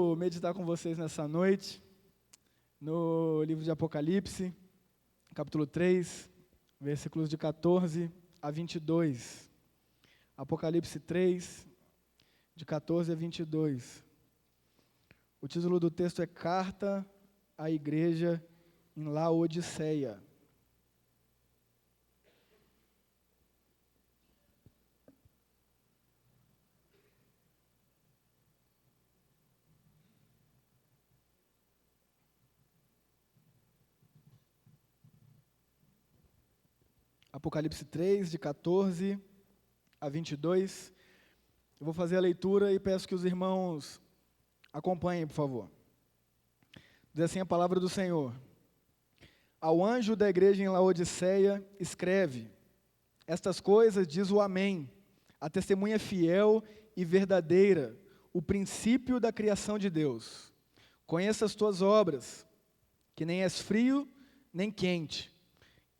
quero meditar com vocês nessa noite no livro de Apocalipse, capítulo 3, versículos de 14 a 22. Apocalipse 3, de 14 a 22. O título do texto é Carta à Igreja em Laodiceia. Apocalipse 3, de 14 a 22. Eu vou fazer a leitura e peço que os irmãos acompanhem, por favor. Diz assim a palavra do Senhor. Ao anjo da igreja em Laodiceia, escreve: estas coisas diz o Amém, a testemunha fiel e verdadeira, o princípio da criação de Deus. Conheça as tuas obras, que nem és frio nem quente.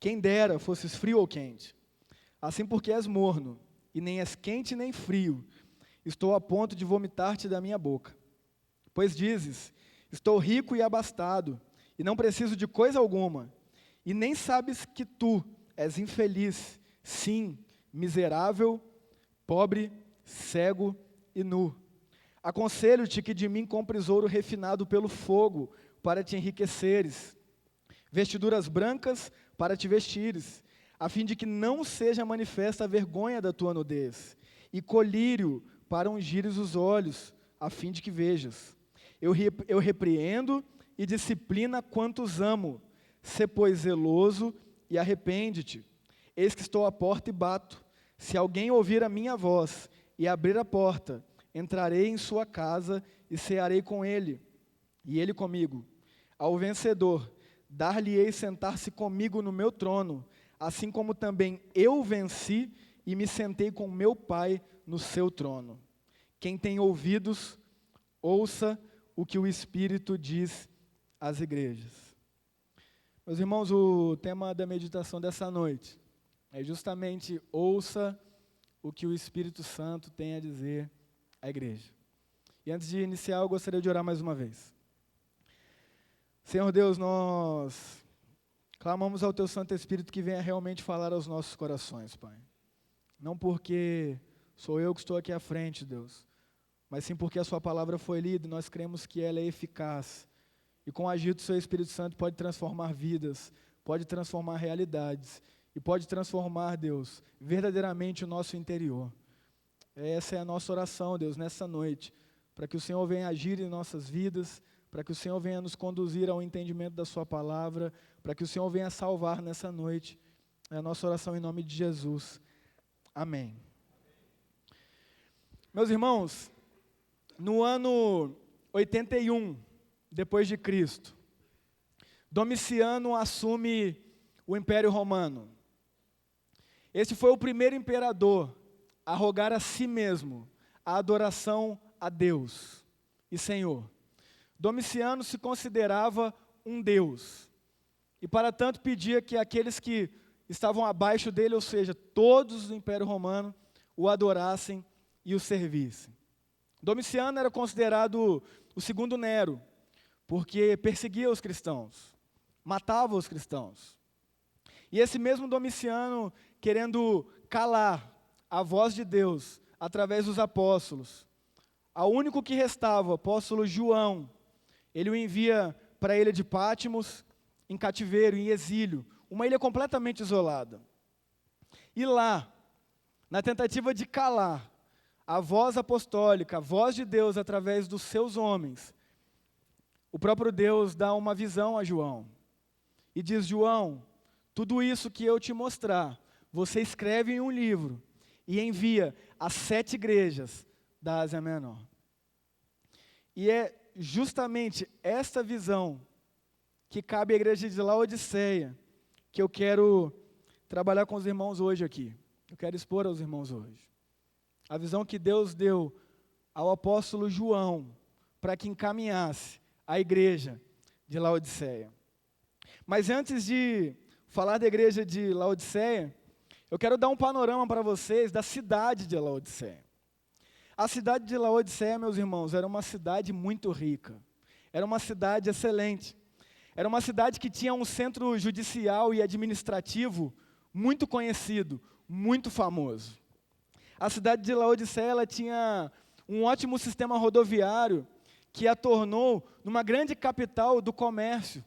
Quem dera fosses frio ou quente. Assim porque és morno, e nem és quente nem frio, estou a ponto de vomitar-te da minha boca. Pois dizes, estou rico e abastado, e não preciso de coisa alguma, e nem sabes que tu és infeliz, sim, miserável, pobre, cego e nu. Aconselho-te que de mim compres ouro refinado pelo fogo, para te enriqueceres, vestiduras brancas para te vestires, a fim de que não seja manifesta a vergonha da tua nudez, e colírio para ungires os olhos, a fim de que vejas. Eu repreendo e disciplina quantos amo. Sê, pois, zeloso e arrepende-te. Eis que estou à porta e bato. Se alguém ouvir a minha voz e abrir a porta, entrarei em sua casa e cearei com ele, e ele comigo. Ao vencedor, dar-lhe-ei sentar-se comigo no meu trono, assim como também eu venci e me sentei com meu Pai no seu trono. Quem tem ouvidos, ouça o que o Espírito diz às igrejas. Meus irmãos, o tema da meditação dessa noite é justamente ouça o que o Espírito Santo tem a dizer à igreja. E antes de iniciar, eu gostaria de orar mais uma vez. Senhor Deus, nós clamamos ao Teu Santo Espírito que venha realmente falar aos nossos corações, Pai. Não porque sou eu que estou aqui à frente, Deus, mas sim porque a Sua palavra foi lida e nós cremos que ela é eficaz. E com o agir do Seu Espírito Santo pode transformar vidas, pode transformar realidades e pode transformar, Deus, verdadeiramente o nosso interior. Essa é a nossa oração, Deus, nessa noite, para que o Senhor venha agir em nossas vidas, para que o Senhor venha nos conduzir ao entendimento da Sua palavra, para que o Senhor venha salvar nessa noite. É a nossa oração em nome de Jesus. Amém. Meus irmãos, no ano 81, depois de Cristo, Domiciano assume o Império Romano. Esse foi o primeiro imperador a rogar a si mesmo a adoração a Deus e Senhor. Domiciano se considerava um deus, e para tanto pedia que aqueles que estavam abaixo dele, ou seja, todos do Império Romano, o adorassem e o servissem. Domiciano era considerado o segundo Nero, porque perseguia os cristãos, matava os cristãos. E esse mesmo Domiciano, querendo calar a voz de Deus através dos apóstolos, o único que restava, o apóstolo João, ele o envia para a ilha de Patmos, em cativeiro, em exílio, uma ilha completamente isolada. E lá, na tentativa de calar a voz apostólica, a voz de Deus através dos seus homens, o próprio Deus dá uma visão a João. E diz: João, tudo isso que eu te mostrar, você escreve em um livro e envia às 7 igrejas da Ásia Menor. E é justamente esta visão que cabe à igreja de Laodiceia que eu quero trabalhar com os irmãos hoje aqui. Eu quero expor aos irmãos hoje. A visão que Deus deu ao apóstolo João para que encaminhasse a igreja de Laodiceia. Mas antes de falar da igreja de Laodiceia, eu quero dar um panorama para vocês da cidade de Laodiceia. A cidade de Laodiceia, meus irmãos, era uma cidade muito rica. Era uma cidade excelente. Era uma cidade que tinha um centro judicial e administrativo muito conhecido, muito famoso. A cidade de Laodiceia, ela tinha um ótimo sistema rodoviário que a tornou numa grande capital do comércio.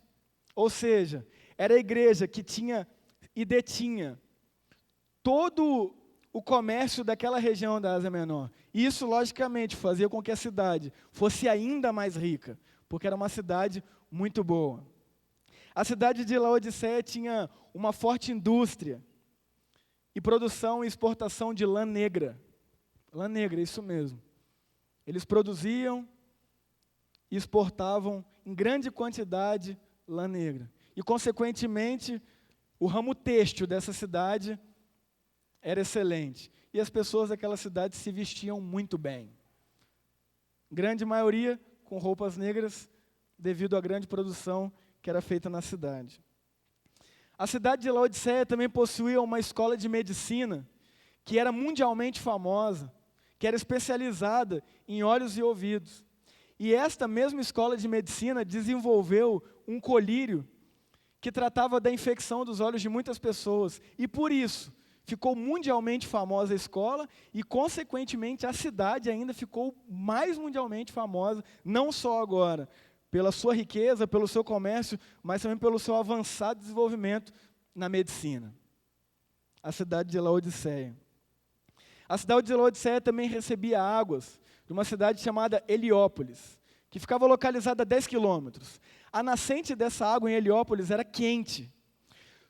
Ou seja, era a igreja que tinha e detinha todo o comércio daquela região da Ásia Menor. E isso, logicamente, fazia com que a cidade fosse ainda mais rica, porque era uma cidade muito boa. A cidade de Laodiceia tinha uma forte indústria e produção e exportação de lã negra. Lã negra, isso mesmo. Eles produziam e exportavam em grande quantidade lã negra. E, consequentemente, o ramo têxtil dessa cidade era excelente. E as pessoas daquela cidade se vestiam muito bem. Grande maioria com roupas negras, devido à grande produção que era feita na cidade. A cidade de Laodiceia também possuía uma escola de medicina, que era mundialmente famosa, que era especializada em olhos e ouvidos. E esta mesma escola de medicina desenvolveu um colírio que tratava da infecção dos olhos de muitas pessoas. E por isso, ficou mundialmente famosa a escola e, consequentemente, a cidade ainda ficou mais mundialmente famosa, não só agora, pela sua riqueza, pelo seu comércio, mas também pelo seu avançado desenvolvimento na medicina. A cidade de Laodiceia. A cidade de Laodiceia também recebia águas de uma cidade chamada Heliópolis, que ficava localizada a 10 quilômetros. A nascente dessa água em Heliópolis era quente.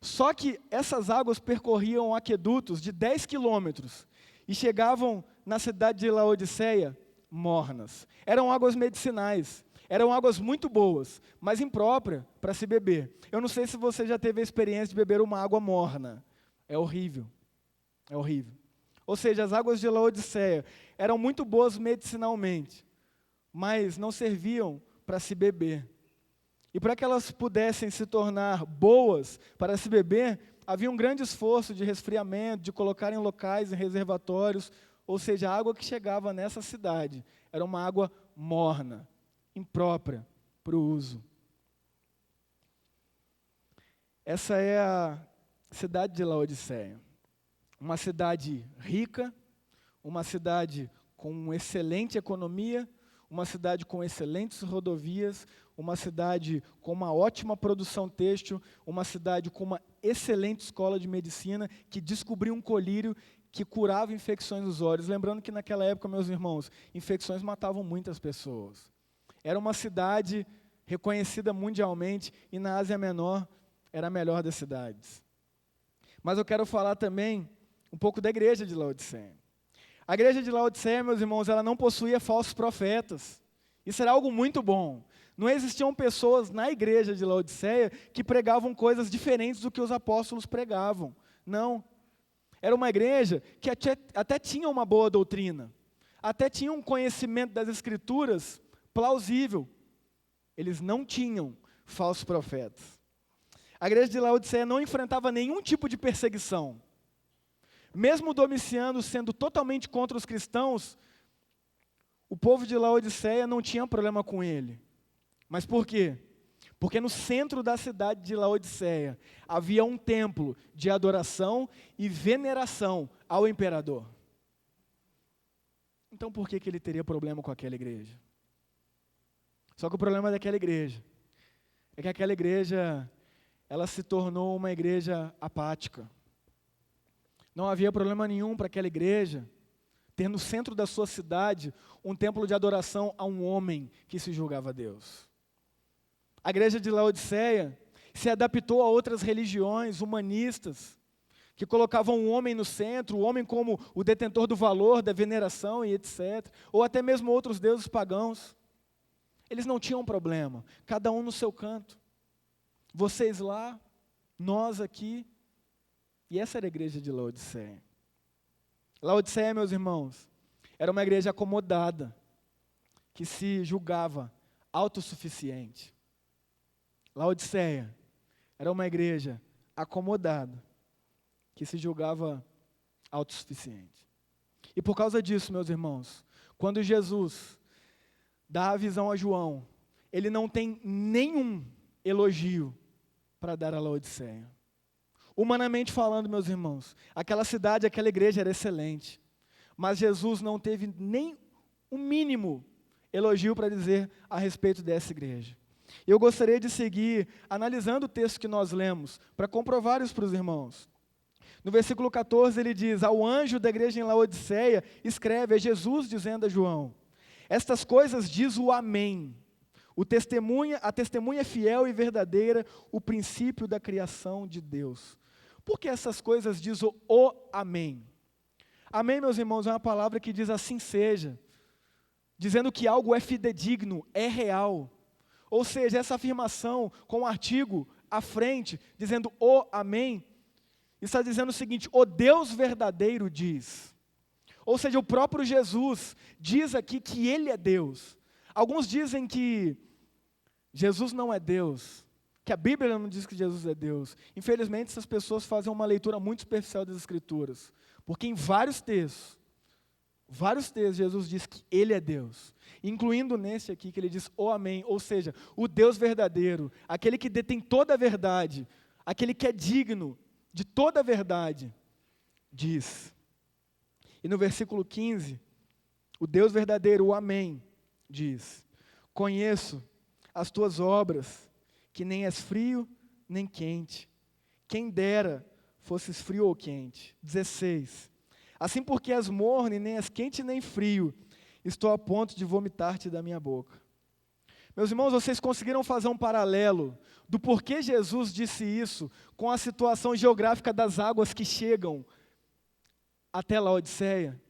Só que essas águas percorriam aquedutos de 10 quilômetros e chegavam na cidade de Laodiceia mornas. Eram águas medicinais, eram águas muito boas, mas impróprias para se beber. Eu não sei se você já teve a experiência de beber uma água morna. É horrível, é horrível. Ou seja, as águas de Laodiceia eram muito boas medicinalmente, mas não serviam para se beber. E para que elas pudessem se tornar boas para se beber, havia um grande esforço de resfriamento, de colocar em locais, em reservatórios, ou seja, a água que chegava nessa cidade era uma água morna, imprópria para o uso. Essa é a cidade de Laodiceia. Uma cidade rica, uma cidade com excelente economia, uma cidade com excelentes rodovias, uma cidade com uma ótima produção têxtil, uma cidade com uma excelente escola de medicina, que descobriu um colírio que curava infecções dos olhos. Lembrando que naquela época, meus irmãos, infecções matavam muitas pessoas. Era uma cidade reconhecida mundialmente e na Ásia Menor era a melhor das cidades. Mas eu quero falar também um pouco da igreja de Laodiceia. A igreja de Laodiceia, meus irmãos, ela não possuía falsos profetas. Isso era algo muito bom. Não existiam pessoas na igreja de Laodiceia que pregavam coisas diferentes do que os apóstolos pregavam. Não. Era uma igreja que até tinha uma boa doutrina, até tinha um conhecimento das Escrituras plausível. Eles não tinham falsos profetas. A igreja de Laodiceia não enfrentava nenhum tipo de perseguição. Mesmo Domiciano sendo totalmente contra os cristãos, o povo de Laodiceia não tinha problema com ele. Mas por quê? Porque no centro da cidade de Laodiceia havia um templo de adoração e veneração ao imperador. Então por que ele teria problema com aquela igreja? Só que o problema daquela igreja é que aquela igreja, ela se tornou uma igreja apática. Não havia problema nenhum para aquela igreja ter no centro da sua cidade um templo de adoração a um homem que se julgava Deus. A igreja de Laodiceia se adaptou a outras religiões humanistas, que colocavam o homem no centro, o homem como o detentor do valor, da veneração e etc. Ou até mesmo outros deuses pagãos. Eles não tinham problema, cada um no seu canto. Vocês lá, nós aqui. E essa era a igreja de Laodiceia. Laodiceia, meus irmãos, era uma igreja acomodada, que se julgava autossuficiente. Laodiceia era uma igreja acomodada, que se julgava autossuficiente. E por causa disso, meus irmãos, quando Jesus dá a visão a João, ele não tem nenhum elogio para dar a Laodiceia. Humanamente falando, meus irmãos, aquela cidade, aquela igreja era excelente, mas Jesus não teve nem o mínimo elogio para dizer a respeito dessa igreja. Eu gostaria de seguir analisando o texto que nós lemos, para comprovar isso para os irmãos. No versículo 14 ele diz: ao anjo da igreja em Laodiceia, escreve, é Jesus dizendo a João, estas coisas diz o Amém, a testemunha fiel e verdadeira, o princípio da criação de Deus. Por que essas coisas diz o Amém? Amém, meus irmãos, é uma palavra que diz assim seja, dizendo que algo é fidedigno, é real. Ou seja, essa afirmação com um artigo à frente, dizendo o Amém, está dizendo o seguinte: o Deus verdadeiro diz. Ou seja, o próprio Jesus diz aqui que Ele é Deus. Alguns dizem que Jesus não é Deus, que a Bíblia não diz que Jesus é Deus. Infelizmente, essas pessoas fazem uma leitura muito superficial das Escrituras, porque em vários textos, Jesus diz que Ele é Deus, incluindo nesse aqui que Ele diz o Amém, ou seja, o Deus verdadeiro, aquele que detém toda a verdade, aquele que é digno de toda a verdade, diz. E no versículo 15, o Deus verdadeiro, o Amém, diz: conheço as tuas obras, que nem és frio nem quente. Quem dera fosses frio ou quente. 16. Assim porque és morno e nem és quente nem frio, estou a ponto de vomitar-te da minha boca. Meus irmãos, vocês conseguiram fazer um paralelo do porquê Jesus disse isso com a situação geográfica das águas que chegam até Laodiceia?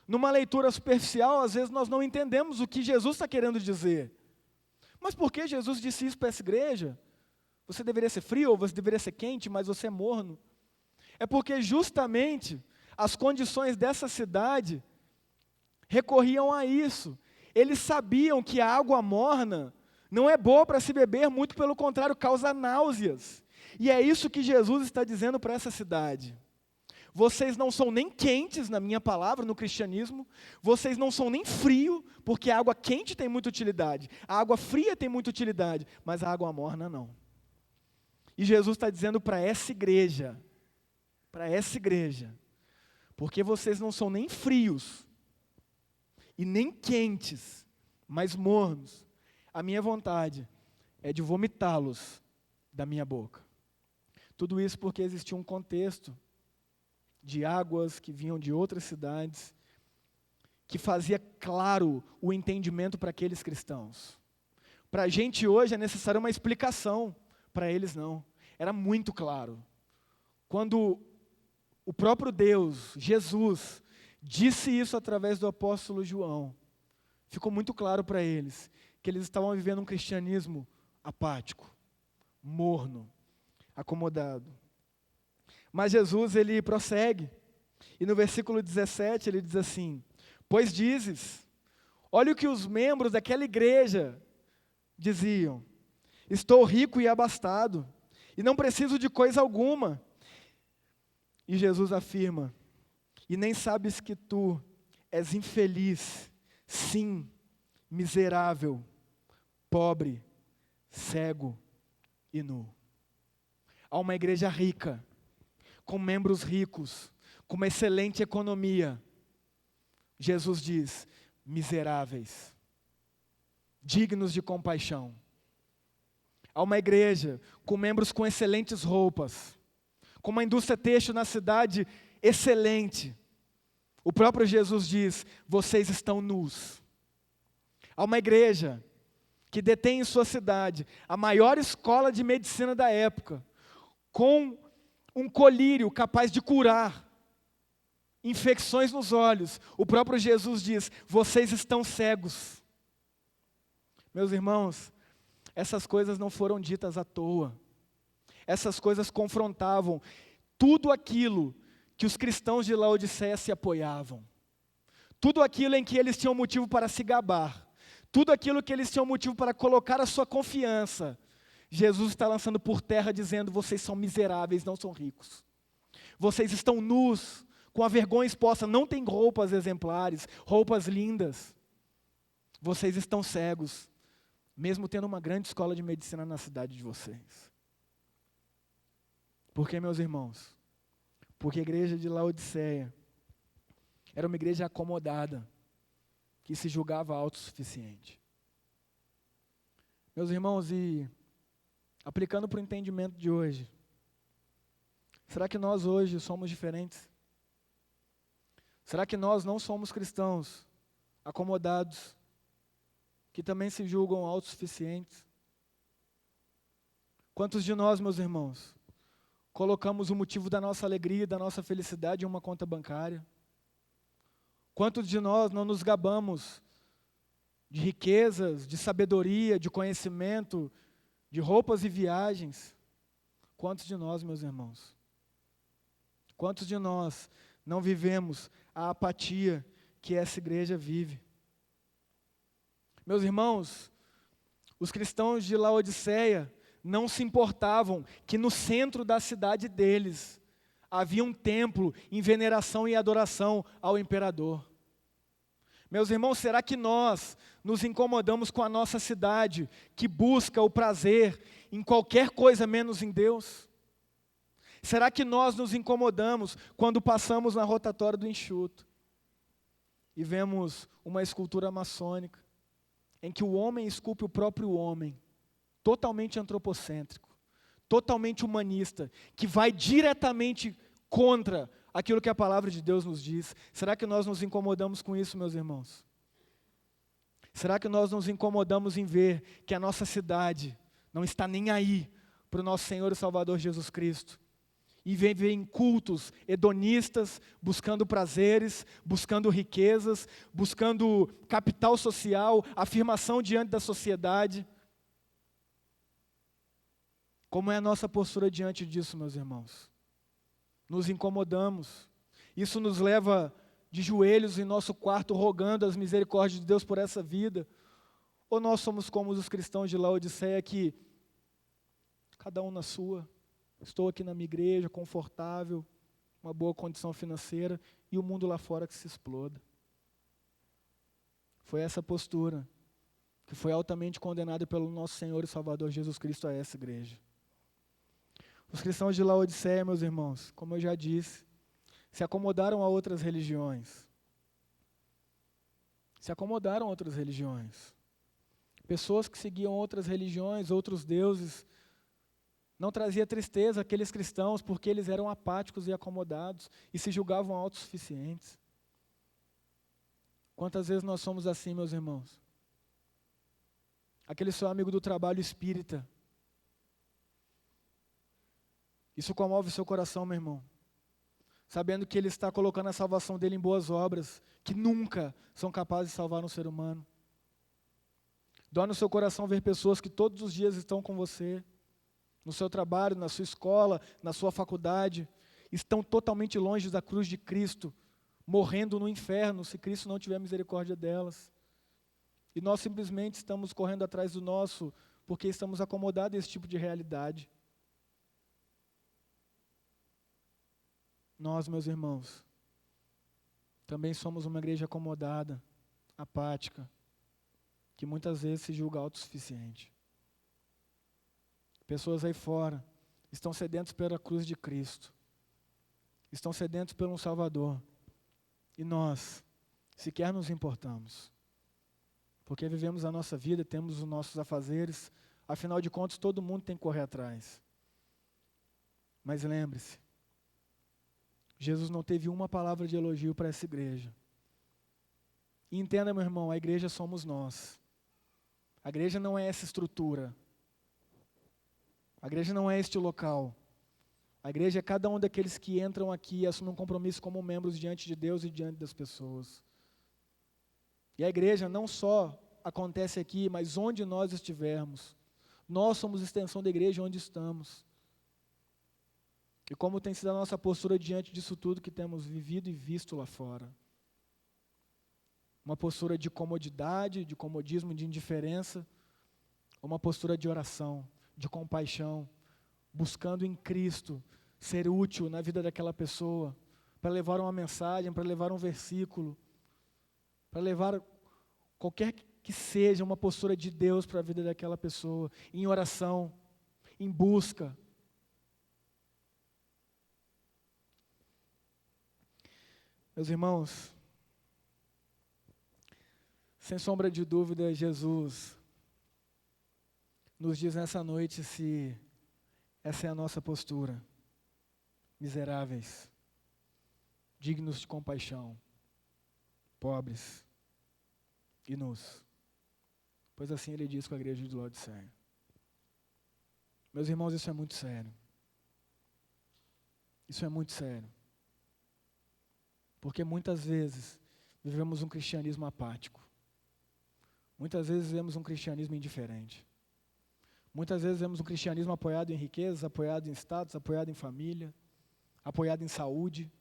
Numa leitura superficial, às vezes nós não entendemos o que Jesus está querendo dizer. Mas por que Jesus disse isso para essa igreja? Você deveria ser frio ou você deveria ser quente, mas você é morno. É porque justamente as condições dessa cidade recorriam a isso. Eles sabiam que a água morna não é boa para se beber, muito pelo contrário, causa náuseas. E é isso que Jesus está dizendo para essa cidade. Vocês não são nem quentes, na minha palavra, no cristianismo, vocês não são nem frio, porque a água quente tem muita utilidade, a água fria tem muita utilidade, mas a água morna não. E Jesus está dizendo para essa igreja, porque vocês não são nem frios, e nem quentes, mas mornos, a minha vontade é de vomitá-los da minha boca. Tudo isso porque existia um contexto de águas que vinham de outras cidades, que fazia claro o entendimento para aqueles cristãos. Para a gente hoje é necessária uma explicação, para eles não. Era muito claro. Quando o próprio Deus, Jesus, disse isso através do apóstolo João, ficou muito claro para eles que eles estavam vivendo um cristianismo apático, morno, acomodado. Mas Jesus, ele prossegue, e no versículo 17 ele diz assim: pois dizes, olha o que os membros daquela igreja diziam, estou rico e abastado, e não preciso de coisa alguma. E Jesus afirma, e nem sabes que tu és infeliz, sim, miserável, pobre, cego e nu. Há uma igreja rica, com membros ricos, com uma excelente economia. Jesus diz, miseráveis, dignos de compaixão. Há uma igreja com membros com excelentes roupas, com uma indústria têxtil na cidade excelente. O próprio Jesus diz, vocês estão nus. Há uma igreja que detém em sua cidade a maior escola de medicina da época, com um colírio capaz de curar infecções nos olhos. O próprio Jesus diz, vocês estão cegos. Meus irmãos, essas coisas não foram ditas à toa. Essas coisas confrontavam tudo aquilo que os cristãos de Laodiceia se apoiavam. Tudo aquilo em que eles tinham motivo para se gabar. Tudo aquilo que eles tinham motivo para colocar a sua confiança. Jesus está lançando por terra dizendo, vocês são miseráveis, não são ricos. Vocês estão nus, com a vergonha exposta, não têm roupas exemplares, roupas lindas. Vocês estão cegos, mesmo tendo uma grande escola de medicina na cidade de vocês. Por que, meus irmãos? Porque a igreja de Laodiceia era uma igreja acomodada, que se julgava autossuficiente. Meus irmãos, e aplicando para o entendimento de hoje, será que nós hoje somos diferentes? Será que nós não somos cristãos acomodados, que também se julgam autossuficientes? Quantos de nós, meus irmãos, colocamos o motivo da nossa alegria e da nossa felicidade em uma conta bancária? Quantos de nós não nos gabamos de riquezas, de sabedoria, de conhecimento, de roupas e viagens? Quantos de nós, meus irmãos? Quantos de nós não vivemos a apatia que essa igreja vive? Meus irmãos, os cristãos de Laodiceia não se importavam que no centro da cidade deles havia um templo em veneração e adoração ao imperador. Meus irmãos, será que nós nos incomodamos com a nossa cidade, que busca o prazer em qualquer coisa menos em Deus? Será que nós nos incomodamos quando passamos na rotatória do Enxuto e vemos uma escultura maçônica, em que o homem esculpe o próprio homem, totalmente antropocêntrico, totalmente humanista, que vai diretamente contra aquilo que a palavra de Deus nos diz? Será que nós nos incomodamos com isso, meus irmãos? Será que nós nos incomodamos em ver que a nossa cidade não está nem aí para o nosso Senhor e Salvador Jesus Cristo? E viver em cultos hedonistas, buscando prazeres, buscando riquezas, buscando capital social, afirmação diante da sociedade? Como é a nossa postura diante disso, meus irmãos? Nos incomodamos. Isso nos leva de joelhos em nosso quarto, rogando as misericórdias de Deus por essa vida? Ou nós somos como os cristãos de Laodiceia, que cada um na sua, estou aqui na minha igreja, confortável, uma boa condição financeira, e o mundo lá fora que se exploda? Foi essa postura que foi altamente condenada pelo nosso Senhor e Salvador Jesus Cristo a essa igreja. Os cristãos de Laodiceia, meus irmãos, como eu já disse, se acomodaram a outras religiões. Se acomodaram a outras religiões. Pessoas que seguiam outras religiões, outros deuses, não trazia tristeza àqueles cristãos, porque eles eram apáticos e acomodados e se julgavam autossuficientes. Quantas vezes nós somos assim, meus irmãos? Aquele seu amigo do trabalho espírita. Isso comove o seu coração, meu irmão. Sabendo que ele está colocando a salvação dele em boas obras, que nunca são capazes de salvar um ser humano. Dói no seu coração ver pessoas que todos os dias estão com você, no seu trabalho, na sua escola, na sua faculdade, estão totalmente longe da cruz de Cristo, morrendo no inferno, se Cristo não tiver misericórdia delas. E nós simplesmente estamos correndo atrás do nosso, porque estamos acomodados a esse tipo de realidade. Nós, meus irmãos, também somos uma igreja acomodada, apática, que muitas vezes se julga autossuficiente. Pessoas aí fora estão sedentos pela cruz de Cristo, estão sedentos por um Salvador, e nós sequer nos importamos, porque vivemos a nossa vida, temos os nossos afazeres, afinal de contas todo mundo tem que correr atrás. Mas lembre-se, Jesus não teve uma palavra de elogio para essa igreja. E entenda, meu irmão, a igreja somos nós. A igreja não é essa estrutura. A igreja não é este local. A igreja é cada um daqueles que entram aqui e assumem um compromisso como membros diante de Deus e diante das pessoas. E a igreja não só acontece aqui, mas onde nós estivermos. Nós somos extensão da igreja onde estamos. E como tem sido a nossa postura diante disso tudo que temos vivido e visto lá fora? Uma postura de comodidade, de comodismo, de indiferença, ou uma postura de oração, de compaixão, buscando em Cristo ser útil na vida daquela pessoa, para levar uma mensagem, para levar um versículo, para levar qualquer que seja uma postura de Deus para a vida daquela pessoa, em oração, em busca. Meus irmãos, sem sombra de dúvida, Jesus nos diz nessa noite se essa é a nossa postura. Miseráveis, dignos de compaixão, pobres e nus. Pois assim ele diz com a igreja de Laodiceia. Meus irmãos, isso é muito sério. Isso é muito sério. Porque muitas vezes vivemos um cristianismo apático. Muitas vezes vivemos um cristianismo indiferente. Muitas vezes vemos um cristianismo apoiado em riquezas, apoiado em status, apoiado em família, apoiado em saúde.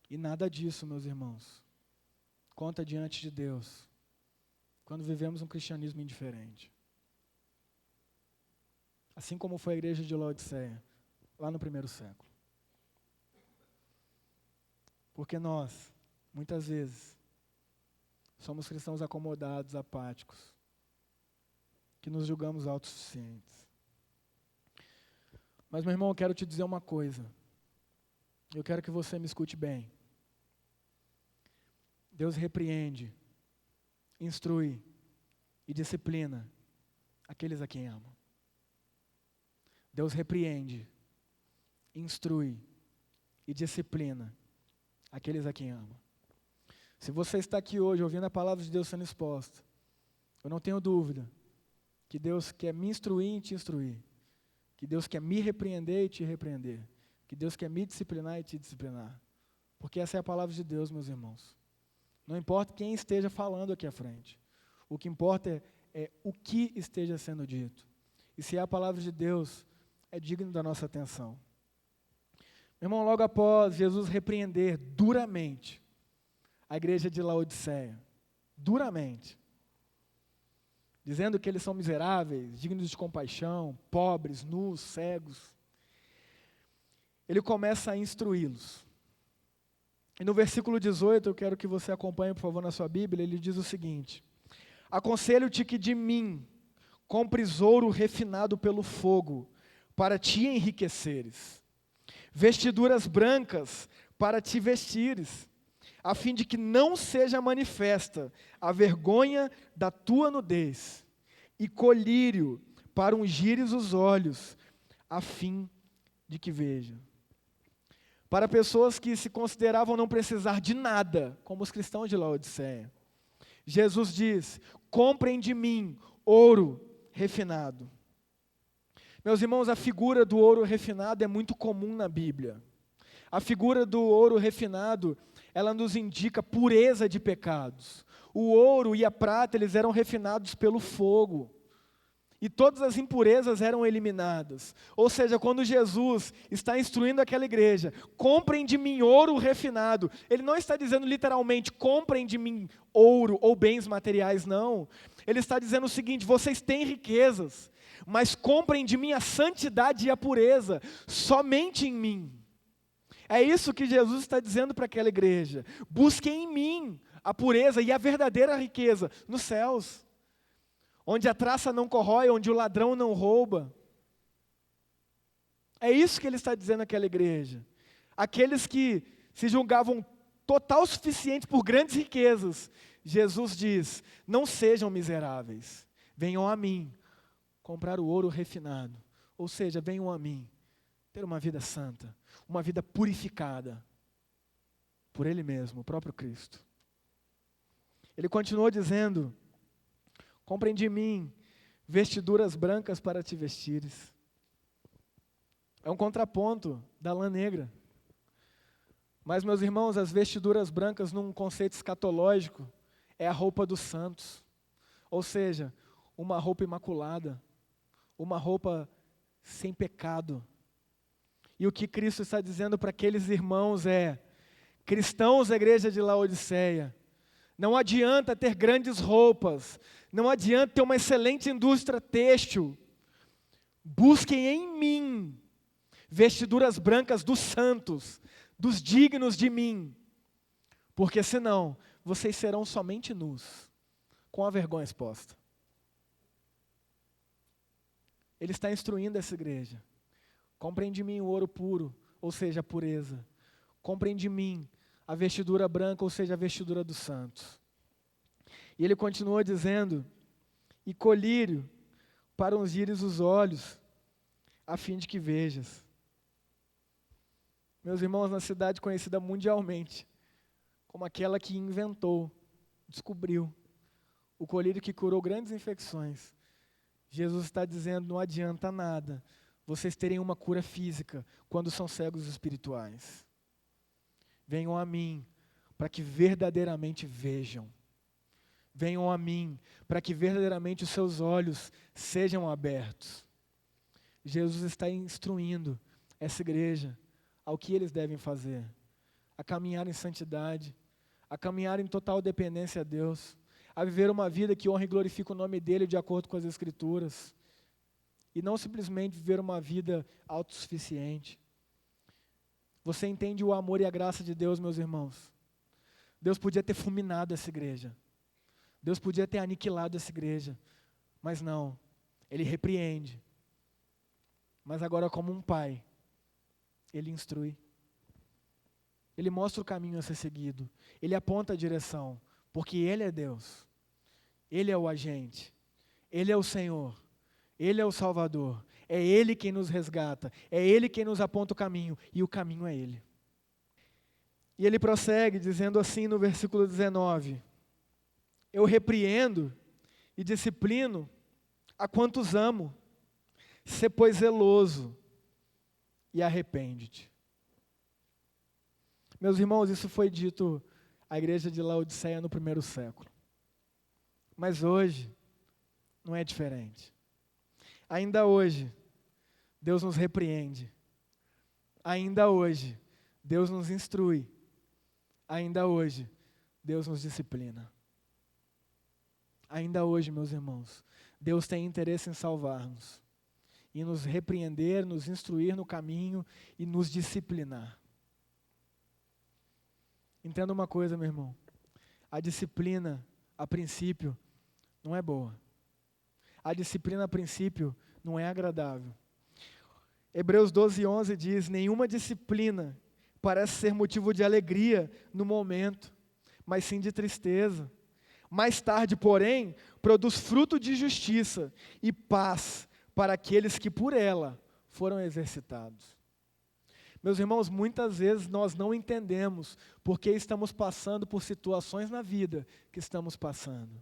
E nada disso, meus irmãos, conta diante de Deus quando vivemos um cristianismo indiferente. Assim como foi a igreja de Laodiceia, lá no primeiro século. Porque nós, muitas vezes, somos cristãos acomodados, apáticos, que nos julgamos autossuficientes. Mas, meu irmão, eu quero te dizer uma coisa. Eu quero que você me escute bem. Deus repreende, instrui e disciplina aqueles a quem ama. Deus repreende, instrui e disciplina aqueles a quem ama. Se você está aqui hoje ouvindo a palavra de Deus sendo exposta, eu não tenho dúvida que Deus quer me instruir e te instruir, que Deus quer me repreender e te repreender, que Deus quer me disciplinar e te disciplinar, porque essa é a palavra de Deus, meus irmãos. Não importa quem esteja falando aqui à frente, o que importa é o que esteja sendo dito, e se é a palavra de Deus, é digno da nossa atenção. Meu irmão, logo após Jesus repreender duramente a igreja de Laodiceia, duramente, dizendo que eles são miseráveis, dignos de compaixão, pobres, nus, cegos, ele começa a instruí-los. E no versículo 18, eu quero que você acompanhe, por favor, na sua Bíblia, ele diz o seguinte: aconselho-te que de mim compres ouro refinado pelo fogo, para te enriqueceres, vestiduras brancas para te vestires, a fim de que não seja manifesta a vergonha da tua nudez, e colírio para ungires os olhos, a fim de que veja. Para pessoas que se consideravam não precisar de nada, como os cristãos de Laodiceia, Jesus diz: comprem de mim ouro refinado. Meus irmãos, a figura do ouro refinado é muito comum na Bíblia. A figura do ouro refinado, ela nos indica pureza de pecados. O ouro e a prata, eles eram refinados pelo fogo. E todas as impurezas eram eliminadas. Ou seja, quando Jesus está instruindo aquela igreja, comprem de mim ouro refinado, ele não está dizendo literalmente, comprem de mim ouro ou bens materiais, não. Ele está dizendo o seguinte: vocês têm riquezas, mas comprem de mim a santidade e a pureza, somente em mim. É isso que Jesus está dizendo para aquela igreja. Busquem em mim a pureza e a verdadeira riqueza nos céus, onde a traça não corrói, onde o ladrão não rouba. É isso que ele está dizendo àquela igreja. Aqueles que se julgavam total suficientes por grandes riquezas, Jesus diz: não sejam miseráveis, venham a mim comprar o ouro refinado, ou seja, venham a mim ter uma vida santa, uma vida purificada por Ele mesmo, o próprio Cristo. Ele continuou dizendo: comprem de mim vestiduras brancas para te vestires. É um contraponto da lã negra. Mas, meus irmãos, as vestiduras brancas, num conceito escatológico, é a roupa dos santos. Ou seja, uma roupa imaculada, uma roupa sem pecado. E o que Cristo está dizendo para aqueles irmãos é: cristãos da igreja de Laodiceia, não adianta ter grandes roupas, não adianta ter uma excelente indústria têxtil. Busquem em mim vestiduras brancas dos santos, dos dignos de mim, porque senão vocês serão somente nus, com a vergonha exposta. Ele está instruindo essa igreja. Comprem de mim o ouro puro, ou seja, a pureza. Comprem de mim a vestidura branca, ou seja, a vestidura dos santos. E ele continua dizendo, e colírio para ungires os olhos, a fim de que vejas. Meus irmãos, na cidade conhecida mundialmente, como aquela que inventou, descobriu, o colírio que curou grandes infecções, Jesus está dizendo, não adianta nada vocês terem uma cura física quando são cegos espirituais. Venham a mim para que verdadeiramente vejam. Venham a mim para que verdadeiramente os seus olhos sejam abertos. Jesus está instruindo essa igreja ao que eles devem fazer, a caminhar em santidade, a caminhar em total dependência a Deus, a viver uma vida que honra e glorifica o nome dEle de acordo com as Escrituras, e não simplesmente viver uma vida autossuficiente. Você entende o amor e a graça de Deus, meus irmãos? Deus podia ter fulminado essa igreja, Deus podia ter aniquilado essa igreja, mas não, Ele repreende. Mas agora, como um pai, Ele instrui. Ele mostra o caminho a ser seguido. Ele aponta a direção, porque Ele é Deus. Ele é o agente. Ele é o Senhor. Ele é o Salvador. É Ele quem nos resgata. É Ele quem nos aponta o caminho. E o caminho é Ele. E ele prossegue dizendo assim no versículo 19. Eu repreendo e disciplino a quantos amo. Sê, pois, zeloso e arrepende-te. Meus irmãos, isso foi dito à igreja de Laodiceia no primeiro século. Mas hoje, não é diferente. Ainda hoje, Deus nos repreende. Ainda hoje, Deus nos instrui. Ainda hoje, Deus nos disciplina. Ainda hoje, meus irmãos, Deus tem interesse em salvar-nos. E nos repreender, nos instruir no caminho e nos disciplinar. Entenda uma coisa, meu irmão. A disciplina, a princípio, não é boa. A disciplina, a princípio, não é agradável. Hebreus 12:11 diz, nenhuma disciplina parece ser motivo de alegria no momento, mas sim de tristeza. Mais tarde, porém, produz fruto de justiça e paz para aqueles que por ela foram exercitados. Meus irmãos, muitas vezes nós não entendemos porque estamos passando por situações na vida que estamos passando.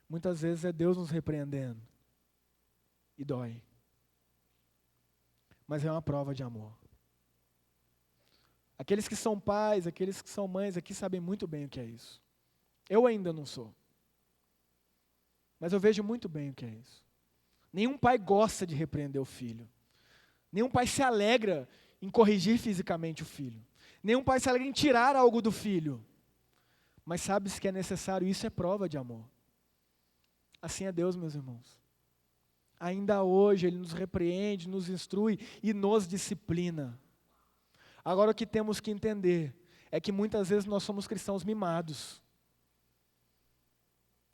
Muitas vezes é Deus nos repreendendo. E dói. Mas é uma prova de amor. Aqueles que são pais, aqueles que são mães aqui sabem muito bem o que é isso. Eu ainda não sou. Mas eu vejo muito bem o que é isso. Nenhum pai gosta de repreender o filho. Nenhum pai se alegra em corrigir fisicamente o filho. Nenhum pai se alegra em tirar algo do filho. Mas sabe-se que é necessário, isso é prova de amor. Assim é Deus, meus irmãos. Ainda hoje Ele nos repreende, nos instrui e nos disciplina. Agora o que temos que entender é que muitas vezes nós somos cristãos mimados.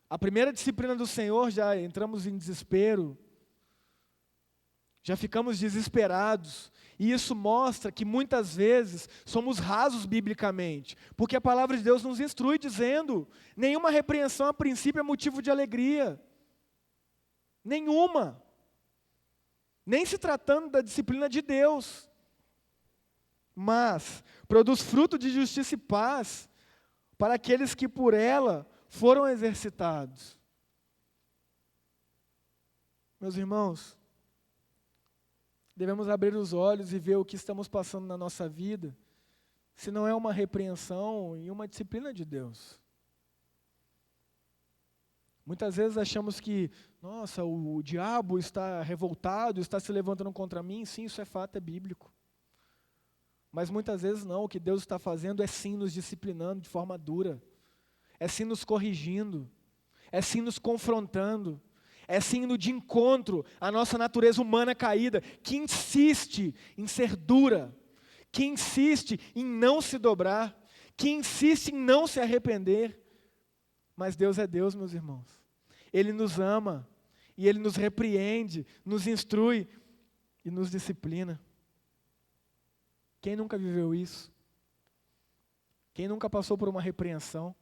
A primeira disciplina do Senhor, já entramos em desespero, já ficamos desesperados, e isso mostra que muitas vezes somos rasos biblicamente, porque a palavra de Deus nos instrui dizendo, nenhuma repreensão a princípio é motivo de alegria, nenhuma, nem se tratando da disciplina de Deus, mas produz fruto de justiça e paz para aqueles que por ela foram exercitados. Meus irmãos, devemos abrir os olhos e ver o que estamos passando na nossa vida, se não é uma repreensão e uma disciplina de Deus. Muitas vezes achamos que, nossa, o diabo está revoltado, está se levantando contra mim. Sim, isso é fato, é bíblico. Mas muitas vezes não, o que Deus está fazendo é sim nos disciplinando de forma dura, é sim nos corrigindo, é sim nos confrontando, é sim indo de encontro à nossa natureza humana caída, que insiste em ser dura, que insiste em não se dobrar, que insiste em não se arrepender. Mas Deus é Deus, meus irmãos. Ele nos ama, e Ele nos repreende, nos instrui e nos disciplina. Quem nunca viveu isso? Quem nunca passou por uma repreensão?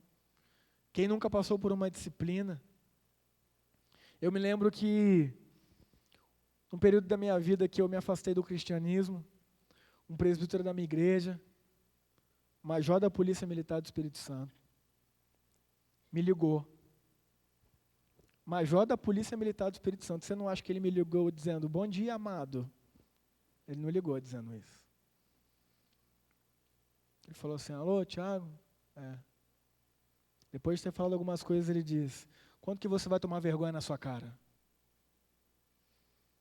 Quem nunca passou por uma disciplina? Eu me lembro que, num período da minha vida que eu me afastei do cristianismo, um presbítero da minha igreja, major da Polícia Militar do Espírito Santo, me ligou. Major da Polícia Militar do Espírito Santo. Você não acha que ele me ligou dizendo, bom dia, amado? Ele não ligou dizendo isso. Ele falou assim, alô, Tiago? Depois de ter falado algumas coisas, ele diz, quando que você vai tomar vergonha na sua cara?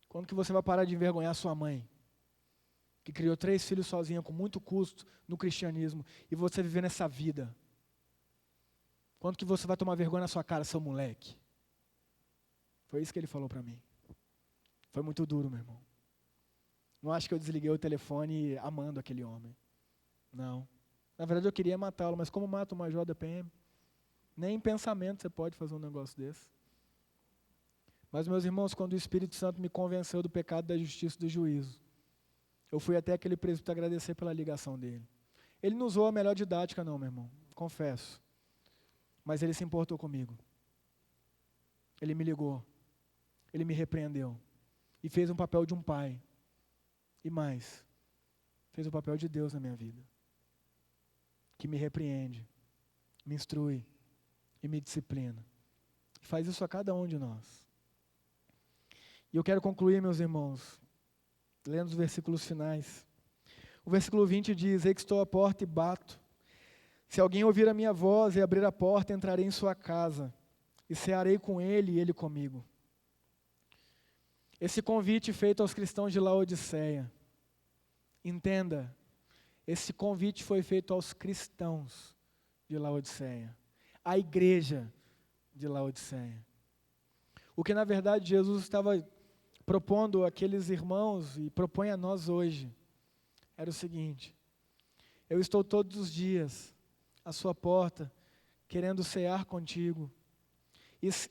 Quando que você vai parar de envergonhar sua mãe? Que criou 3 filhos sozinha com muito custo no cristianismo, e você viver nessa vida? Quando que você vai tomar vergonha na sua cara, seu moleque? Foi isso que ele falou para mim. Foi muito duro, meu irmão. Não acho que eu desliguei o telefone amando aquele homem. Não. Na verdade eu queria matá-lo, mas como mata o major da PM? Nem em pensamento você pode fazer um negócio desse. Mas, meus irmãos, quando o Espírito Santo me convenceu do pecado, da justiça e do juízo, eu fui até aquele presbítero agradecer pela ligação dele. Ele não usou a melhor didática não, meu irmão, confesso. Mas ele se importou comigo. Ele me ligou. Ele me repreendeu. E fez um papel de um pai. E mais, fez o papel de Deus na minha vida. Que me repreende, me instrui e me disciplina. E faz isso a cada um de nós. E eu quero concluir, meus irmãos, lendo os versículos finais. O versículo 20 diz, eis que estou à porta e bato. Se alguém ouvir a minha voz e abrir a porta, entrarei em sua casa, e cearei com ele e ele comigo. Esse convite feito aos cristãos de Laodiceia, entenda, esse convite foi feito aos cristãos de Laodiceia, à igreja de Laodiceia. O que na verdade Jesus estava propondo àqueles irmãos e propõe a nós hoje, era o seguinte, eu estou todos os dias à sua porta, querendo cear contigo.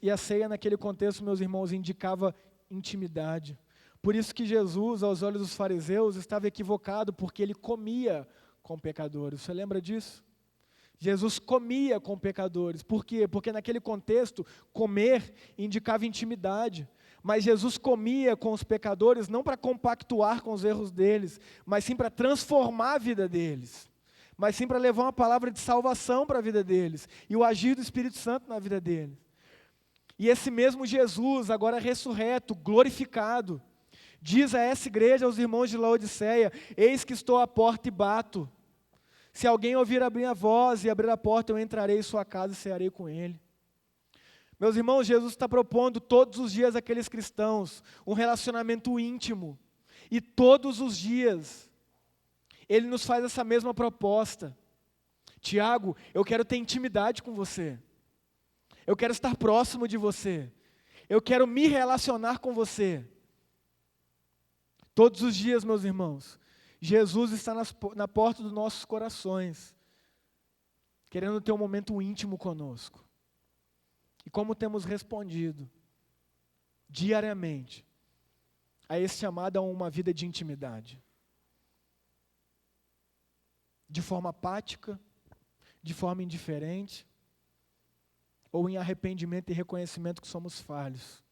E a ceia naquele contexto, meus irmãos, indicava intimidade. Por isso que Jesus, aos olhos dos fariseus, estava equivocado, porque ele comia com pecadores. Você lembra disso? Jesus comia com pecadores. Por quê? Porque naquele contexto, comer indicava intimidade. Mas Jesus comia com os pecadores não para compactuar com os erros deles, mas sim para transformar a vida deles. Mas sim para levar uma palavra de salvação para a vida deles. E o agir do Espírito Santo na vida deles. E esse mesmo Jesus, agora ressurreto, glorificado, diz a essa igreja, aos irmãos de Laodiceia, eis que estou à porta e bato. Se alguém ouvir a minha voz e abrir a porta, eu entrarei em sua casa e cearei com ele. Meus irmãos, Jesus está propondo todos os dias àqueles cristãos um relacionamento íntimo. E todos os dias, Ele nos faz essa mesma proposta. Tiago, eu quero ter intimidade com você. Eu quero estar próximo de você. Eu quero me relacionar com você. Todos os dias, meus irmãos, Jesus está na porta dos nossos corações, querendo ter um momento íntimo conosco. E como temos respondido diariamente a esse chamado a uma vida de intimidade? De forma apática, de forma indiferente, ou em arrependimento e reconhecimento que somos falhos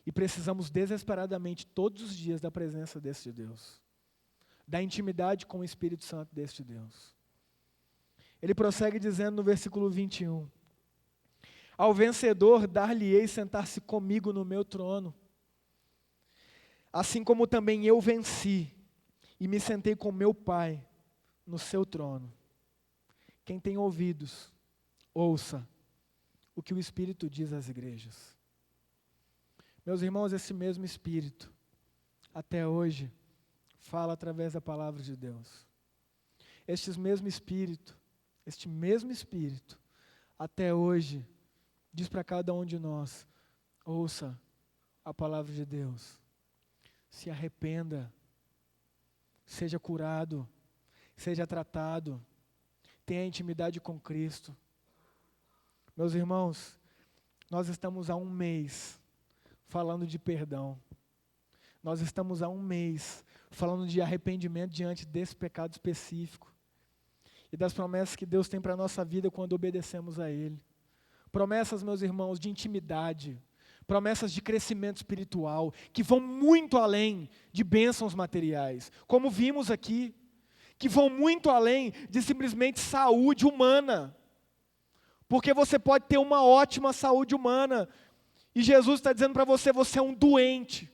e precisamos desesperadamente todos os dias da presença deste Deus, da intimidade com o Espírito Santo deste Deus. Ele prossegue dizendo no versículo 21, ao vencedor dar-lhe-ei sentar-se comigo no meu trono, assim como também eu venci e me sentei com meu Pai no seu trono. Quem tem ouvidos, ouça o que o Espírito diz às igrejas. Meus irmãos, esse mesmo Espírito, até hoje, fala através da palavra de Deus. Este mesmo Espírito, até hoje, diz para cada um de nós, ouça a palavra de Deus, se arrependa, seja curado, seja tratado, tenha intimidade com Cristo. Meus irmãos, nós estamos há um mês falando de perdão. Nós estamos há um mês falando de arrependimento diante desse pecado específico e das promessas que Deus tem para a nossa vida quando obedecemos a Ele. Promessas, meus irmãos, de intimidade, promessas de crescimento espiritual, que vão muito além de bênçãos materiais, como vimos aqui, que vão muito além de simplesmente saúde humana, porque você pode ter uma ótima saúde humana, e Jesus está dizendo para você, você é um doente.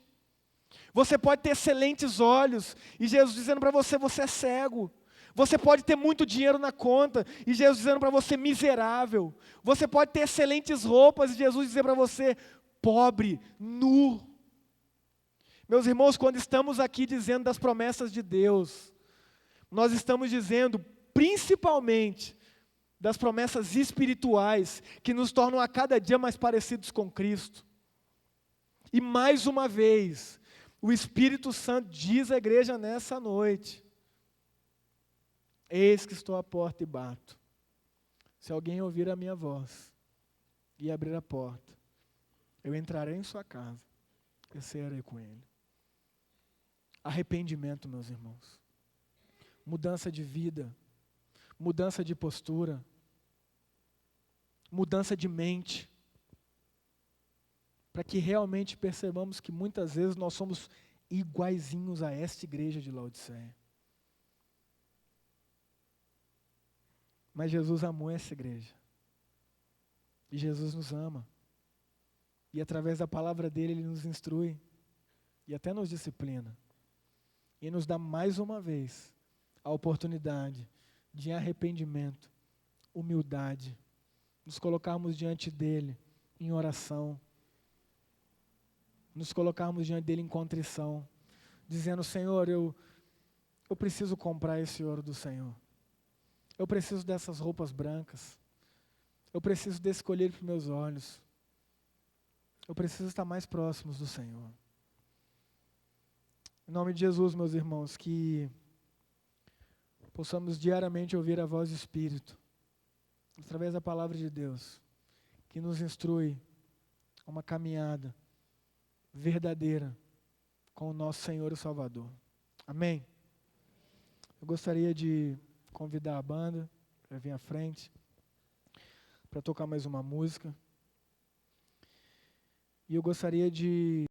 Você pode ter excelentes olhos, e Jesus dizendo para você, você é cego. Você pode ter muito dinheiro na conta, e Jesus dizendo para você, miserável. Você pode ter excelentes roupas, e Jesus dizendo para você, pobre, nu. Meus irmãos, quando estamos aqui dizendo das promessas de Deus, nós estamos dizendo, principalmente, das promessas espirituais, que nos tornam a cada dia mais parecidos com Cristo. E mais uma vez, o Espírito Santo diz à igreja nessa noite, eis que estou à porta e bato. Se alguém ouvir a minha voz e abrir a porta, eu entrarei em sua casa e cearei com ele. Arrependimento, meus irmãos. Mudança de vida, mudança de postura, mudança de mente, para que realmente percebamos que muitas vezes nós somos iguaizinhos a esta igreja de Laodiceia. Mas Jesus amou essa igreja. E Jesus nos ama. E através da palavra dele, ele nos instrui. E até nos disciplina. E nos dá mais uma vez a oportunidade de arrependimento, humildade, nos colocarmos diante dele em oração, nos colocarmos diante dele em contrição, dizendo, Senhor, eu preciso comprar esse ouro do Senhor. Eu preciso dessas roupas brancas. Eu preciso desse colírio para os meus olhos. Eu preciso estar mais próximos do Senhor. Em nome de Jesus, meus irmãos, que possamos diariamente ouvir a voz do Espírito, através da palavra de Deus, que nos instrui a uma caminhada verdadeira com o nosso Senhor e Salvador. Amém? Eu gostaria de convidar a banda para vir à frente, para tocar mais uma música. E eu gostaria de